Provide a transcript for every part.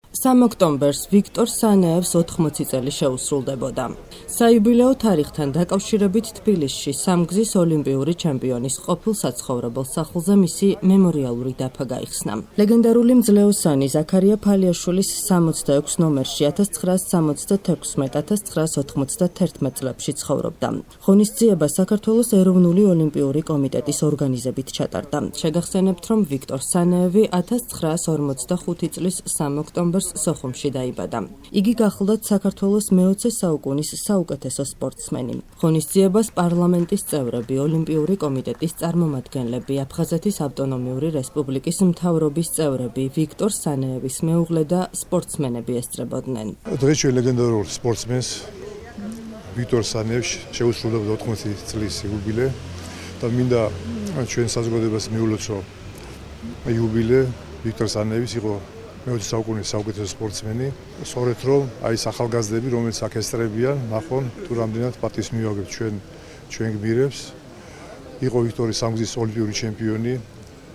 3 ოქტომბერს ვიქტორ სანეევს 80 წელი შეუსრულდებოდა. საიუბილეო თარიღთან დაკავშირებით თბილისში სამგზის ოლიმპიური ჩემპიონის ყოფილ საცხოვრებელ სახლზე მისი მემორიალური დაფა გაიხსნა. ლეგენდარული მძლეოსანი ზაქარია ფალიაშვილის 66 ნომერში 1976-1991 წლებში ცხოვრობდა. ღონისძიება საქართველოს ეროვნული ოლიმპიური კომიტეტის ორგანიზებით ჩატარდა. შეგახსენებთ, რომ ვიქტორ სანეევი 1945 წლის 3 ოქტომბერს სოხუმში დაიბადა. იგი გახლდათ საქართველოს მე-20 საუკუნის საუკეთესო სპორტსმენი. ღონისძიებას პარლამენტის წევრები, ოლიმპიური კომიტეტის წარმომადგენლები, აფხაზეთის ავტონომიური რესპუბლიკის მთავრობის წევრები, ვიქტორ სანეევის მეუღლე და სპორტსმენები ესწრებოდნენ. დღეს ჩვენ ლეგენდარულ სპორტსმენს ვიქტორ სანეევს შეუსრულებდა 80 წლის იუბილე და მინდა ჩვენ საზოგადოებას მივულოთ, რომ იუბილე ვიქტორ სანეევის იყო მე-20 საუკუნის საუკეთესო სპორტსმენი. სწორედ რომ აი ეს ახალგაზრდები, რომელიც აქ ესწრებიან, ნახონ თუ რამდენად პატივს მივაგებთ ჩვენ გმირებს. იყო ვიქტორი სამგზის ოლიმპიური ჩემპიონი,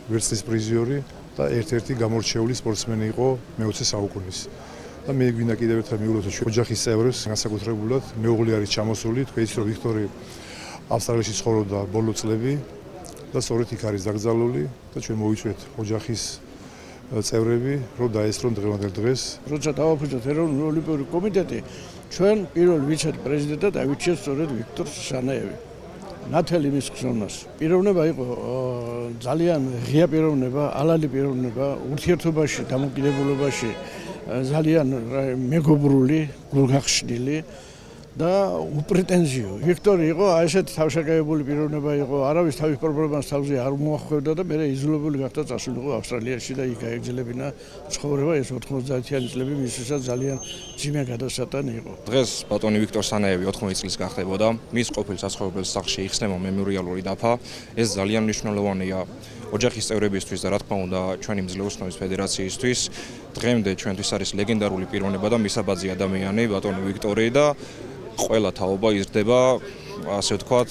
ვერცხლის პრიზიორი და ერთ-ერთი გამორჩეული სპორტსმენი იყო მე-20 საუკუნის. და მე გვინდა კიდევ ერთხელ მივულოთ ჩვენ ოჯახის წევრებს, განსაკუთრებულად მეუღლე არის ჩამოსული, თქვენ იცით რომ ვიქტორი ავსტრალიაში ცხოვრობდა ბოლო წლები და სწორედ იქ არის დაკრძალული და ჩვენ მოვიწვიეთ ოჯახის წევრები, რომ დაესწრონ დღევანდელ დღეს. როცა დავაფუძნეთ ეროვნული ოლიმპიური კომიტეტი, ჩვენ პირველ ვიცე-პრეზიდენტად ავირჩიეთ სწორედ ვიქტორ სანეევი. ნათელი მის ხსოვნას. პიროვნება იყო ძალიან ღია პიროვნება, ალალი პიროვნება, ურთიერთობაში, დამოკიდებულებაში ძალიან მეგობრული, გულგახშნილი და უპრეტენზიო. ვიქტორი იყო ესეთი თავშეკავებული პიროვნება იყო, არავის თავის პრობლემას თავზე არ მოახერხებდა და მე იძულებული გახდა წასულიყო ავსტრალიაში და იქ გაეგრძელებინა ცხოვრება. ეს 90-იანი წლები მისთვისაც ძალიან ძიმე გადასატანი იყო. დღეს ბატონი ვიქტორ სანეევი 80 წლის გახდებოდა. მის ყოფილ საცხოვრებელ სახლში იხსნება მემორიალური დაფა. ეს ძალიან მნიშვნელოვანია ოჯახის წევრებისთვის და რა თქმა უნდა ჩვენი მძლეოსნობის ფედერაციისთვის. დღემდე ჩვენთვის არის ლეგენდარული პიროვნება და მისაბაძი ადამიანი ბატონი ვიქტორი და ყველა თაობა იზრდება, ასე ვთქვათ,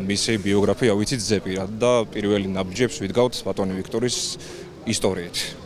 მისი ბიოგრაფია ვიცით ზეპირად და პირველი ნაბიჯებს ვიდგავთ ბატონი ვიქტორის ისტორიით.